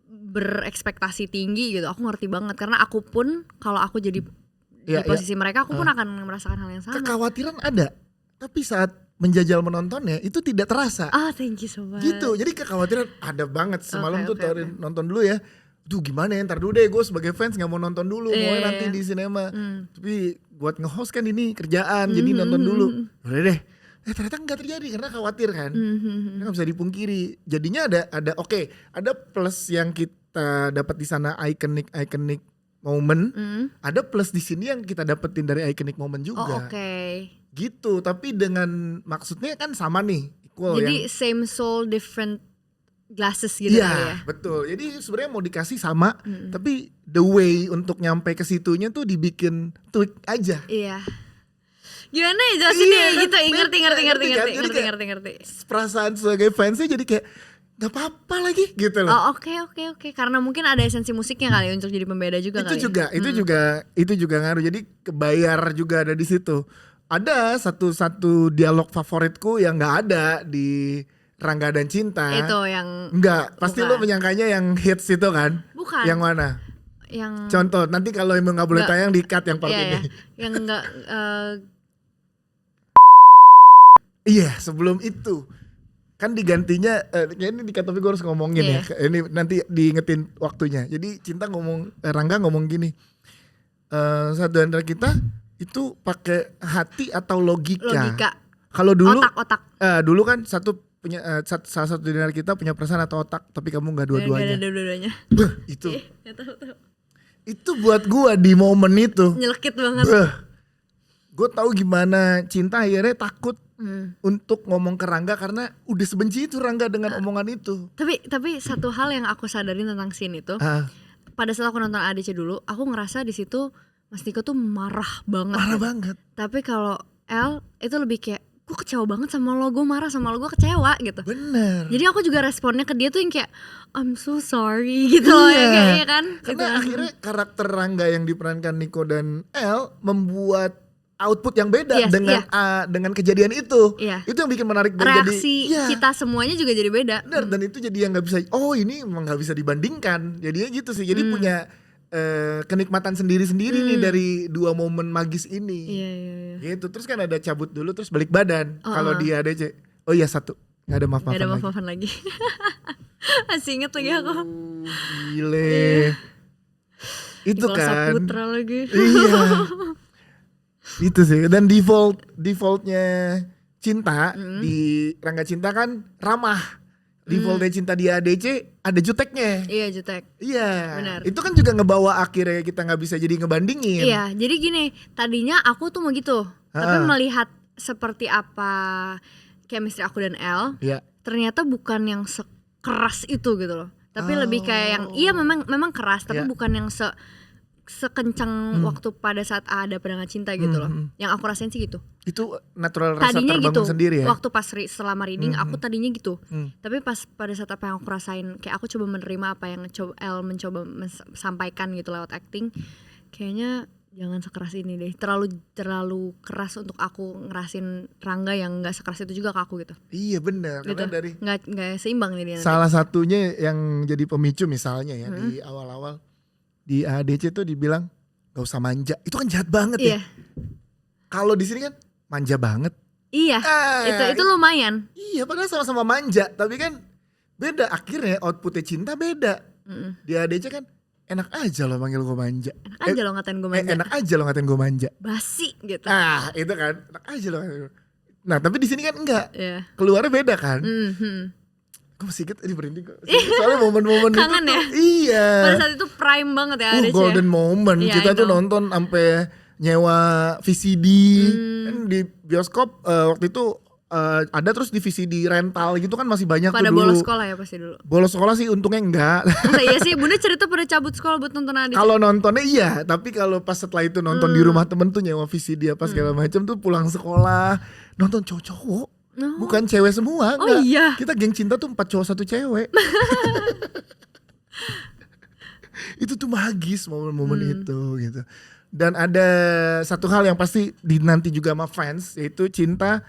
berekspektasi tinggi gitu. Aku ngerti banget, karena aku pun kalau aku jadi Iya, di posisi mereka, aku pun akan merasakan hal yang sama. Kekhawatiran ada, tapi saat menjajal menontonnya itu tidak terasa. Thank you so much. Gitu, jadi kekhawatiran ada banget. Semalam Oke, tuh oke, tawarin nonton dulu ya. Duh gimana ya, ntar dulu deh, gue sebagai fans gak mau nonton dulu, mau nanti di sinema. Tapi buat nge-host kan ini kerjaan, jadi nonton dulu. Udah deh, ternyata gak terjadi karena khawatir kan. Gak bisa dipungkiri. Jadinya ada plus yang kita dapat di sana, iconic moment. Ada plus di sini yang kita dapetin dari iconic moment juga. Gitu, tapi dengan maksudnya kan sama nih, equal. Jadi same soul different glasses gitu ya. kali ya. Betul. Jadi sebenarnya mau dikasih sama, tapi the way untuk nyampe ke situnya tuh dibikin tweak aja. Iya. Gimana ya jelasinnya Iya, gitu, ngerti. Perasaan sebagai fansnya jadi kayak gak apa-apa lagi gitu loh. Oke. Karena mungkin ada esensi musiknya kali untuk jadi pembeda juga Itu kali. itu juga ngaruh. Jadi kebayar juga ada di situ. Ada satu dialog favoritku yang nggak ada di Rangga dan Cinta. Itu yang Enggak, pasti bukan. lo menyangkanya yang hits itu kan? Bukan. Yang mana? Yang Contoh, nanti kalau emang nggak boleh Nggak. tayang di cut yang part iya, ini. ya. Yang enggak Iya, sebelum itu kan digantinya, ini di cut tapi gue harus ngomongin ya. Ini nanti diingetin waktunya. Jadi Cinta Rangga ngomong gini, satu antara kita itu pakai hati atau logika. Kalau dulu, otak. dulu kan salah satu dari kita punya perasaan atau otak, tapi kamu nggak dua-duanya. Gak ada dua-duanya. Itu. Gak tahu. Itu buat gua di momen itu. Nyelekit banget. Gue tahu gimana Cinta akhirnya takut untuk ngomong ke Rangga karena udah sebenci itu Rangga dengan omongan itu. Tapi satu hal yang aku sadarin tentang scene itu, pada saat aku nonton ADC dulu, aku ngerasa di situ Mas Niko tuh marah banget. Marah banget. Tapi kalau L itu lebih kayak, gue kecewa banget sama lo, gue marah sama lo, gue kecewa gitu. Bener. Jadi aku juga responnya ke dia tuh yang kayak I'm so sorry gitu loh ya kayaknya kan. Karena gitu. akhirnya karakter Rangga yang diperankan Niko dan L membuat output yang beda dengan kejadian itu. Itu yang bikin menarik dan reaksi kita semuanya juga jadi beda. Bener, dan itu jadi yang nggak bisa. Oh ini emang nggak bisa dibandingkan. Jadinya gitu sih. Jadi punya kenikmatan sendiri-sendiri nih dari dua momen magis ini. Iya. Gitu. Terus kan ada cabut dulu terus balik badan. Kalau dia ada oh iya satu, nggak ada maaf-maafan lagi. Nggak ada maaf-maafan lagi. Masih inget lagi aku. Gile. Itu Nikola kan. Saputra lagi. Iya. Itu sih. Dan defaultnya Cinta di Rangga Cinta kan ramah. Defaultnya Cinta di ADC ada juteknya. Iya, jutek. Iya. Benar. Itu kan juga ngebawa akhirnya kita nggak bisa jadi ngebandingin. Iya, jadi gini, tadinya aku tuh mau gitu, tapi melihat seperti apa chemistry aku dan L, ternyata bukan yang sekeras itu gitu loh. Tapi lebih kayak yang iya memang keras, tapi bukan yang sekencang waktu pada saat ada Pedang Cinta gitu loh. Yang aku rasain sih gitu. Itu natural rasa tadinya terbangun gitu, sendiri ya. Waktu pas selama reading aku tadinya gitu. Tapi pas pada saat apa yang aku rasain, kayak aku coba menerima apa yang L mencoba sampaikan gitu lewat acting. Kayaknya jangan sekeras ini deh. Terlalu keras untuk aku ngerasin Rangga yang enggak sekeras itu juga ke aku gitu. Iya benar, gitu. karena dari enggak seimbang nih dia. Salah satunya yang jadi pemicu misalnya ya di awal-awal di ADC tuh dibilang gak usah manja. Itu kan jahat banget ya. Kalau di sini kan manja banget. Iya. Itu lumayan. Iya, padahal sama-sama manja, tapi kan beda akhirnya outputnya Cinta beda. Di ADC kan enak aja lo manggil gue manja. Enak aja lo ngatain gue manja. Enak aja lo ngatain gue manja. Basi gitu. Itu kan enak aja lo. Nah, tapi di sini kan enggak. Keluarnya beda kan. Gue masih inget berhenti kok. Soalnya momen-momen itu kangen ya? Iya. Pada saat itu prime banget ya ADC. Golden moment. Kita tuh nonton sampai nyewa VCD. Kan di bioskop waktu itu ada, terus di VCD rental gitu kan masih banyak pada tuh dulu. bolos sekolah ya pasti dulu. Bolos sekolah sih untungnya enggak. Masa iya sih, Bunda cerita pada cabut sekolah buat nonton ADC. Kalau nontonnya iya, tapi kalau pas setelah itu nonton di rumah temen tuh nyewa VCD apa segala macam tuh pulang sekolah nonton cowok-cowok. Bukan cewek semua, enggak. Iya. Kita geng Cinta tuh 4 cowok 1 cewek. Itu tuh magis momen-momen itu gitu. Dan ada satu hal yang pasti dinanti juga sama fans, yaitu Cinta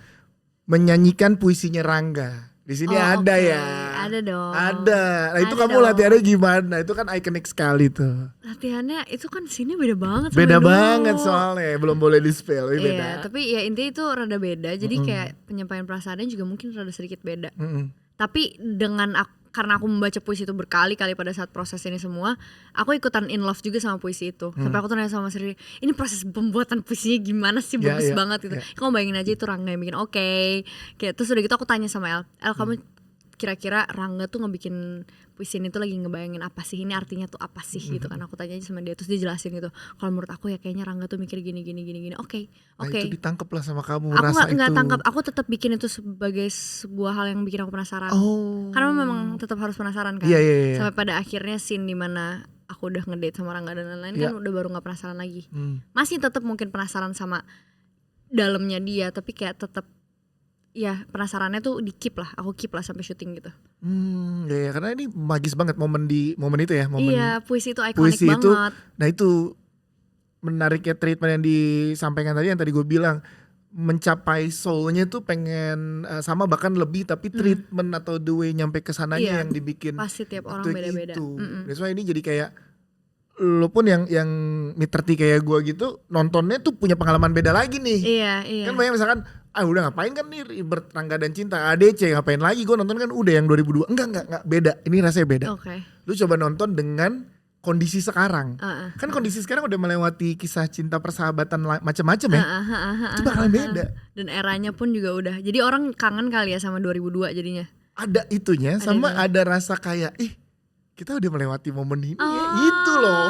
menyanyikan puisinya Rangga. Di sini ada ya. Ada dong. Ada. Nah itu Ada kamu dong. latihannya gimana? Itu kan ikonik sekali tuh. Latihannya itu kan sini beda banget sama Beda dulu. banget soalnya, belum boleh di spill, beda. Iya, tapi ya intinya itu rada beda. Jadi kayak penyampaian perasaannya juga mungkin rada sedikit beda. Tapi karena aku membaca puisi itu berkali-kali pada saat proses ini semua, aku ikutan in love juga sama puisi itu. Sampai aku tuh nanya sama Sri, ini proses pembuatan puisinya gimana sih, bagus banget gitu. Kamu bayangin aja itu Rangga yang bikin, oke. Kayak terus udah gitu aku tanya sama El kamu kira-kira Rangga tuh ngebikin puisi ini tuh lagi ngebayangin apa sih, ini artinya tuh apa sih gitu kan. Aku tanya aja sama dia, terus dia jelasin gitu. Kalau menurut aku ya kayaknya Rangga tuh mikir gini. Oke. Nah itu ditangkep lah sama kamu, Aku rasa nggak itu. tangkap, aku tetap bikin itu sebagai sebuah hal yang bikin aku penasaran. Karena memang tetap harus penasaran kan. Iya. Sampai pada akhirnya scene dimana aku udah ngedate sama Rangga dan lain-lain kan udah baru nggak penasaran lagi. Masih tetap mungkin penasaran sama dalamnya dia, tapi kayak tetap ya penasarannya tuh aku keep lah sampai syuting gitu. Ya karena ini magis banget momen itu ya, momen Iya, puisi itu ikonik puisi banget. itu. Nah itu menariknya treatment yang disampaikan tadi, yang tadi gue bilang, mencapai soulnya tuh pengen sama bahkan lebih, tapi treatment atau the way nyampe ke sananya yang dibikin pasti tiap orang itu beda-beda. That's why ini jadi kayak lo pun yang mid-30 kayak gue gitu nontonnya tuh punya pengalaman beda lagi nih. Iya. Kan banyak misalkan udah ngapain kan nih Rangga dan Cinta ADC, ngapain lagi, gue nonton kan udah yang 2002. Enggak beda, ini rasanya beda. Oke. Lu coba nonton dengan kondisi sekarang. Kan kondisi sekarang udah melewati kisah cinta persahabatan macam-macam ya. Itu bakalan beda. Dan eranya pun juga udah. Jadi orang kangen kali ya sama 2002 jadinya. Ada itunya sama ada rasa kayak kita udah melewati momen ini ya. Gitu loh.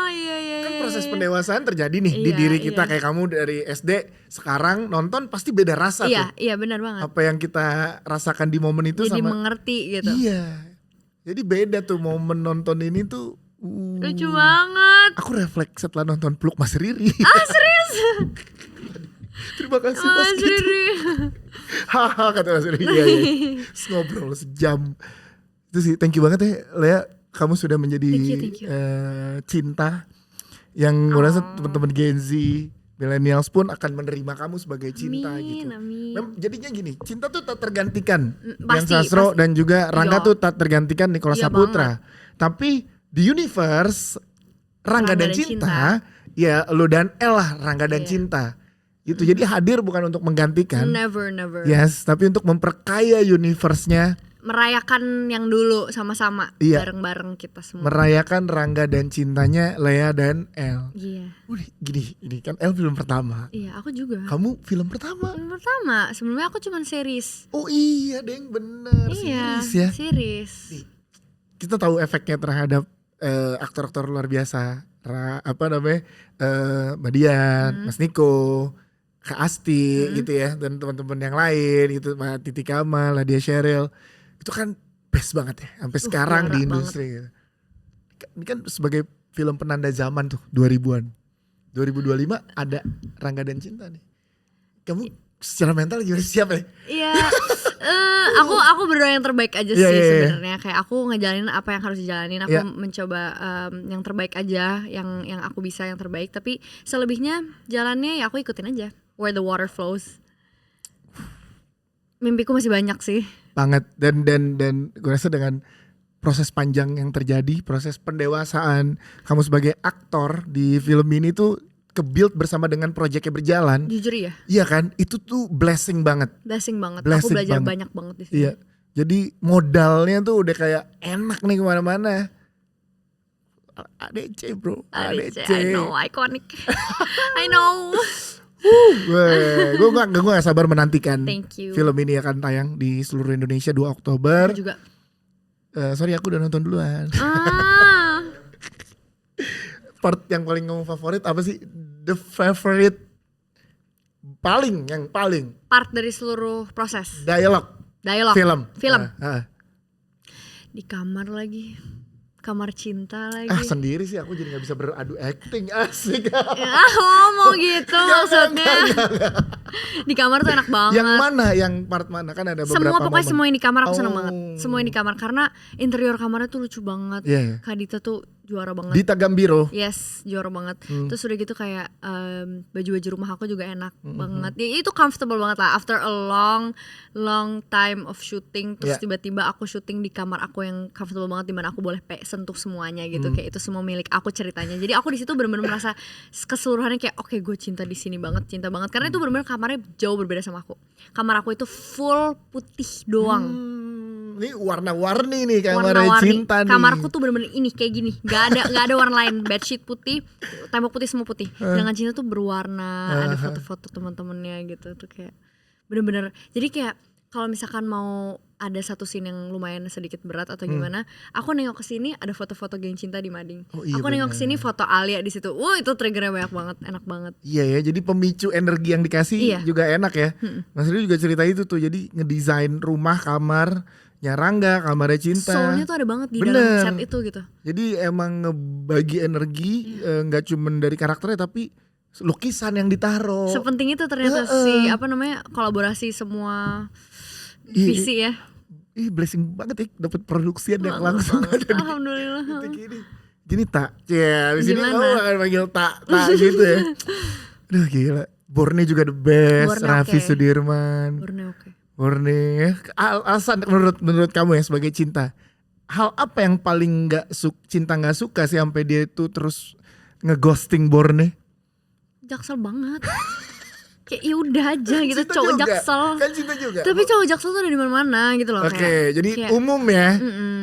Iya. Kan proses pendewasaan terjadi nih di diri kita. Kayak kamu dari SD sekarang nonton pasti beda rasa tuh. Iya benar banget. Apa yang kita rasakan di momen itu jadi sama mengerti gitu. Iya. Jadi beda tuh momen nonton ini tuh. Lucu banget. Aku refleks setelah nonton Peluk Mas Riri. Serius? Terima kasih Mas gitu. Haha kata Mas Riri. Iya. Terus ngobrol sejam. Itu sih thank you banget ya Lea. Kamu sudah menjadi Thank you. Cinta. Yang gue rasa teman-teman Gen Z, millennials pun akan menerima kamu sebagai Cinta gitu. Amin. Jadinya gini, Cinta tuh tak tergantikan. Pasti, Yang Sastro pasti. dan juga Rangga Iya. tuh tak tergantikan Nicholas Iya Saputra. Tapi di universe Rangga dan Cinta, ya lo dan El lah Rangga dan Iya. Cinta. Gitu. Jadi hadir bukan untuk menggantikan. Never. Yes, tapi untuk memperkaya universe-nya. Merayakan yang dulu sama-sama. Iya. Bareng-bareng kita semua. Merayakan Rangga dan Cintanya Lea dan El. Iya. Udah gini kan El film pertama. Iya, aku juga. Kamu film pertama. Yang pertama, sebelumnya aku cuman series. Oh iya deng, bener. Iya, Series ya. series. Kita tahu efeknya terhadap aktor-aktor luar biasa. Mbak Dian, Mas Niko, Kak Asti gitu ya, dan teman-teman yang lain gitu, Mbak Titi Kamal, Nadia Sheryl. Itu kan best banget ya sampai sekarang di industri gitu. Ini kan sebagai film penanda zaman tuh 2000-an. 2025 ada Rangga dan Cinta nih. Kamu secara mental gimana, siap ya? Iya. Aku berdoa yang terbaik aja sih sebenarnya. Kayak aku ngejalanin apa yang harus dijalanin. Aku mencoba yang terbaik aja, yang aku bisa yang terbaik. Tapi selebihnya jalannya ya aku ikutin aja. Where the water flows. Mimpiku masih banyak sih. Banget. Dan gue rasa dengan proses panjang yang terjadi, proses pendewasaan kamu sebagai aktor di film ini tuh ke-build bersama dengan proyeknya berjalan. Jujur ya. Iya kan? Itu tuh blessing banget. Blessing banget. Blessing aku belajar banget. banyak banget di sini. Iya. Jadi modalnya tuh udah kayak enak nih kemana-mana. ADC bro. ADC. I know, iconic. I know. Gue gak sabar menantikan. Thank you. Film ini akan tayang di seluruh Indonesia 2 Oktober. Aku juga. Sorry aku udah nonton duluan. Part yang paling kamu favorit apa sih? The favorite yang paling Part dari seluruh proses. dialog film. Di kamar lagi. Kamar cinta lagi. Sendiri sih aku jadi gak bisa beradu acting. Asik. Mau gitu maksudnya. Di kamar tuh enak banget. Yang mana? Yang part mana? Kan ada beberapa semua pokoknya momen. semua yang di kamar aku seneng banget. Semua yang di kamar karena interior kamarnya tuh lucu banget. Iya. Kak Dita tuh juara banget. Di Tagambiro. Yes, juara banget. Terus udah gitu kayak baju-baju rumah aku juga enak banget. Ya, itu comfortable banget lah. After a long time of shooting, terus tiba-tiba aku syuting di kamar aku yang comfortable banget, dimana aku boleh sentuh semuanya gitu. Kayak itu semua milik aku ceritanya. Jadi aku di situ benar-benar merasa keseluruhannya kayak oke, gue cinta di sini banget, cinta banget. Karena itu benar-benar kamarnya jauh berbeda sama aku. Kamar aku itu full putih doang. Ini warna-warni nih kamarnya Warna-warni. cinta nih. Kamarku tuh bener-bener ini kayak gini, nggak ada warna lain. Bedsheet putih, tembok putih, semua putih. Sedangkan cinta tuh berwarna, ada foto-foto teman-temannya gitu tuh kayak bener-bener. Jadi kayak kalau misalkan mau ada satu scene yang lumayan sedikit berat atau gimana, aku nengok ke sini ada foto-foto geng cinta di mading. Oh, iya aku nengok ke sini foto Alia di situ. Itu triggernya banyak banget, enak banget. Iya ya, jadi pemicu energi yang dikasih juga enak ya. Mas Rio juga cerita itu tuh, jadi ngedesain rumah, kamar Rangga, kamarnya cinta. Soalnya tuh ada banget di dalam set itu gitu. Jadi emang ngebagi energi, nggak cuman dari karakternya tapi lukisan yang ditaruh. Sepenting itu ternyata kolaborasi semua visi ya. Blessing banget ya dapat produksian yang langsung ada di Alhamdulillah. titik ini. Gini tak, ya di sini kamu akan panggil tak gitu ya. Aduh gila, Borne juga the best, Raffi Sudirman. Borne, alasan menurut kamu ya sebagai cinta, hal apa yang paling cinta nggak suka sih sampai dia itu terus ngeghosting Borne? Jaksel banget. Kayak yaudah aja gitu, cinta cowok juga. Jaksel. Kan cinta juga. Tapi cowok Jaksel tuh ada di mana-mana gitu loh. Oke, jadi kayak, umum ya,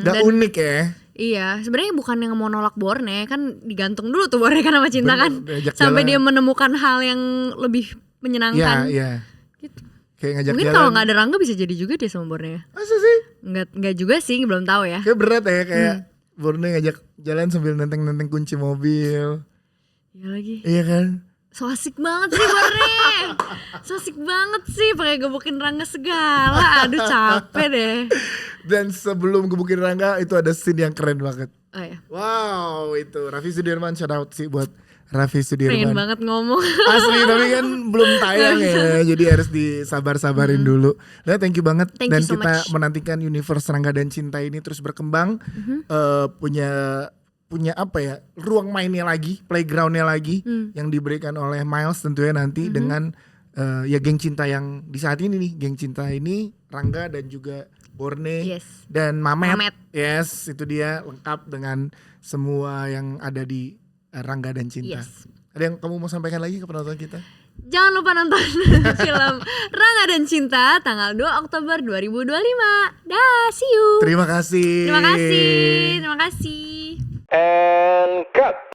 nggak unik ya. Iya, sebenarnya bukan yang mau nolak Borne, kan digantung dulu tuh Borne kan sama cinta. Bener, kan. Sampai dia menemukan hal yang lebih menyenangkan. Iya. Gitu. Kayak ngajak mungkin jalan. kalau nggak ada Rangga bisa jadi juga deh sama Borne. Masa sih? Nggak juga sih, belum tahu ya. Kayak berat ya, kayak Borne ngajak jalan sambil nenteng-nenteng kunci mobil. Iya lagi. Iya kan? So asik banget sih Borne. So asik banget sih pakai gebukin Rangga segala. Aduh capek deh. Dan sebelum gebukin Rangga itu ada scene yang keren banget. Oh ya. Wow, itu Raffi Sudirman, shout out sih buat Raffi Sudirman. Pengen banget ngomong. Asli, tapi kan belum tayang ya, jadi harus disabar-sabarin dulu. Nah, thank you banget. Thank Dan you so kita much. menantikan universe Rangga dan Cinta ini terus berkembang, punya apa ya, ruang mainnya lagi, playgroundnya lagi, yang diberikan oleh Miles tentunya nanti dengan ya geng cinta yang di saat ini nih, geng cinta ini Rangga dan juga Borne dan Mamet. Yes, itu dia lengkap dengan semua yang ada di Rangga dan Cinta. Ada yang kamu mau sampaikan lagi ke penonton kita? Jangan lupa nonton film Rangga dan Cinta tanggal 2 Oktober 2025. Dah, see you. Terima kasih. Terima kasih. And cut.